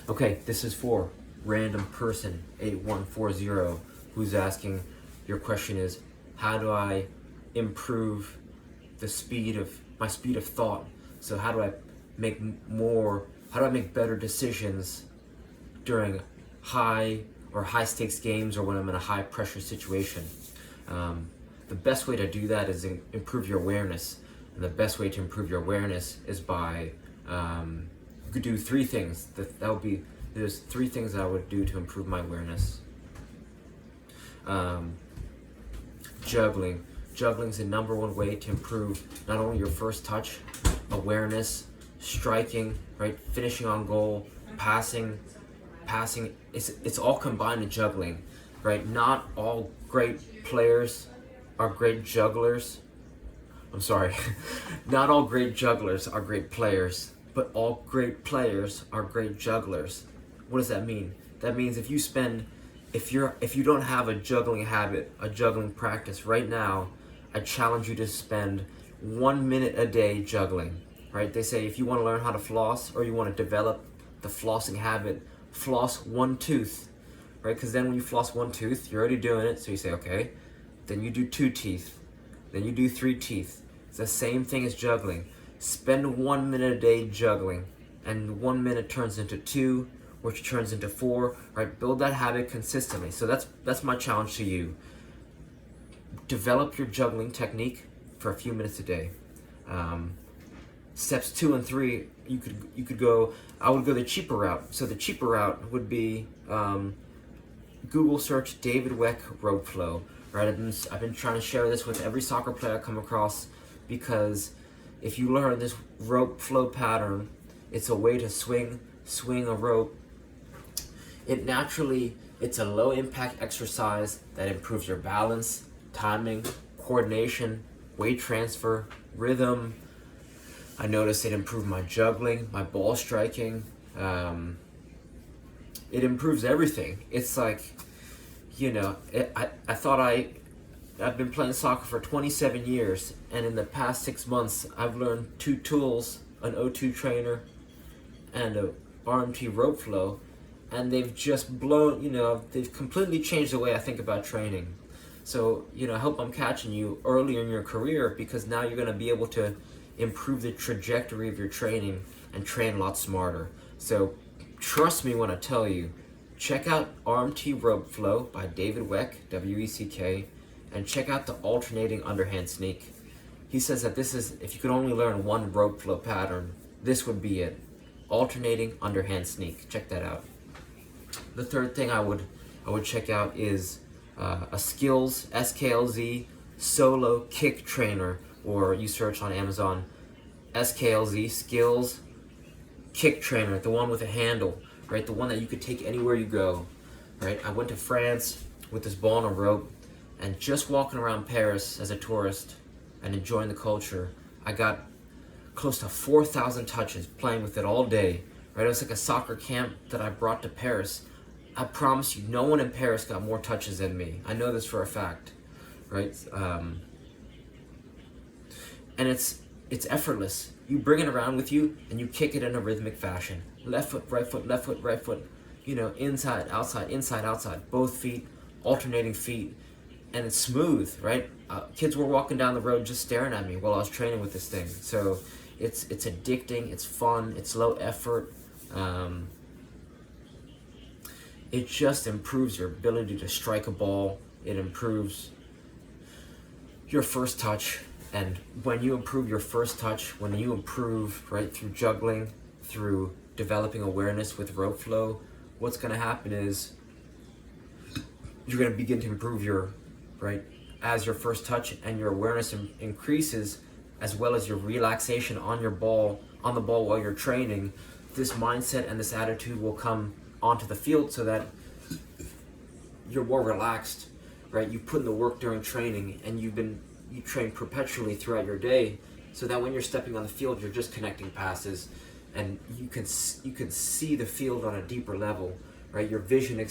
Okay, this is for random person 8140 who's asking, your question is, how do I improve the speed of my speed of thought? So how do I make better decisions during high stakes games or when I'm in a high pressure situation? The best way to do that is improve your awareness. And the best way to improve your awareness is by, you could do three things. There's three things that I would do to improve my awareness. Juggling. Juggling is the number one way to improve not only your first touch, awareness, striking, right, finishing on goal, passing. It's all combined in juggling, right? Not all great players are great jugglers. I'm sorry. Not all great jugglers are great players, but all great players are great jugglers. What does that mean? That means if you don't have a juggling habit, a juggling practice right now, I challenge you to spend 1 minute a day juggling, right? They say if you want to learn how to floss or you want to develop the flossing habit, floss one tooth, right? Because then when you floss one tooth, you're already doing it. So you say, okay, then you do 2 teeth, then you do 3 teeth. It's the same thing as juggling. Spend 1 minute a day juggling, and 1 minute turns into 2, which turns into 4, right? Build that habit consistently. So that's my challenge to you. Develop your juggling technique for a few minutes a day. Steps 2 and 3, you could go. I would go the cheaper route. So the cheaper route would be Google search David Weck rope flow. Right, I've been trying to share this with every soccer player I come across, because if you learn this rope flow pattern, it's a way to swing a rope. It's a low impact exercise that improves your balance, timing, coordination, weight transfer, rhythm. I noticed it improved my juggling, my ball striking. It improves everything. It's like, I've been playing soccer for 27 years, and in the past 6 months, I've learned 2 tools, an O2 trainer and a RMT rope flow, and they've just they've completely changed the way I think about training. So, I hope I'm catching you earlier in your career, because now you're going to be able to improve the trajectory of your training and train a lot smarter. So, trust me when I tell you, check out RMT Rope Flow by David Weck, W-E-C-K, and check out the alternating underhand sneak. He says that this is, if you could only learn one rope flow pattern, this would be it. Alternating underhand sneak. Check that out. The third thing I would check out is a skills, SKLZ, solo kick trainer, or you search on Amazon, SKLZ, skills kick trainer, the one with a handle, right? The one that you could take anywhere you go, right? I went to France with this ball and a rope, and just walking around Paris as a tourist and enjoying the culture, I got close to 4,000 touches playing with it all day, right? It was like a soccer camp that I brought to Paris. I promise you, no one in Paris got more touches than me. I know this for a fact, right? And it's effortless. You bring it around with you and you kick it in a rhythmic fashion. Left foot, right foot, left foot, right foot. Inside, outside. Both feet, alternating feet. And it's smooth, right? Kids were walking down the road just staring at me while I was training with this thing. So it's addicting, it's fun, it's low effort. It just improves your ability to strike a ball. It improves your first touch. And when you improve your first touch, when you improve, right, through juggling, through developing awareness with rope flow, what's going to happen is you're going to begin to improve as your first touch and your awareness increases, as well as your relaxation on the ball while you're training. This mindset and this attitude will come onto the field so that you're more relaxed, right? You put in the work during training, and you train perpetually throughout your day, so that when you're stepping on the field, you're just connecting passes, and you can see the field on a deeper level, right? Your vision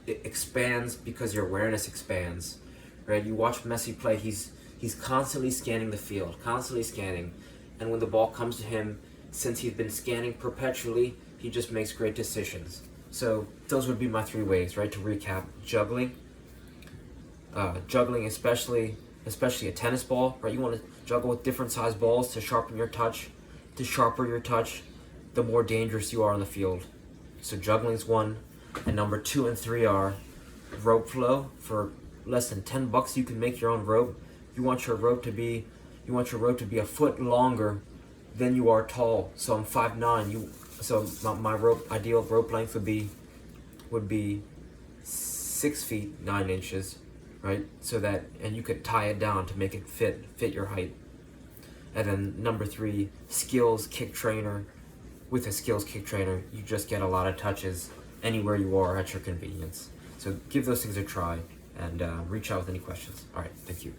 expands because your awareness expands, right? You watch Messi play; he's constantly scanning the field, constantly scanning, and when the ball comes to him, since he's been scanning perpetually, he just makes great decisions. So those would be my 3 ways, right? To recap: juggling, especially a tennis ball, right? You want to juggle with different size balls to sharpen your touch. The sharper your touch, the more dangerous you are on the field. So juggling's 1, and number 2 and 3 are rope flow. For less than $10, you can make your own rope. You want your rope to be a foot longer than you are tall. So I'm 5'9". So my ideal rope length would be 6 feet 9 inches, right? And you could tie it down to make it fit your height. And then number 3, skills kick trainer. With a skills kick trainer, you just get a lot of touches anywhere you are at your convenience. So give those things a try, and reach out with any questions. All right, thank you.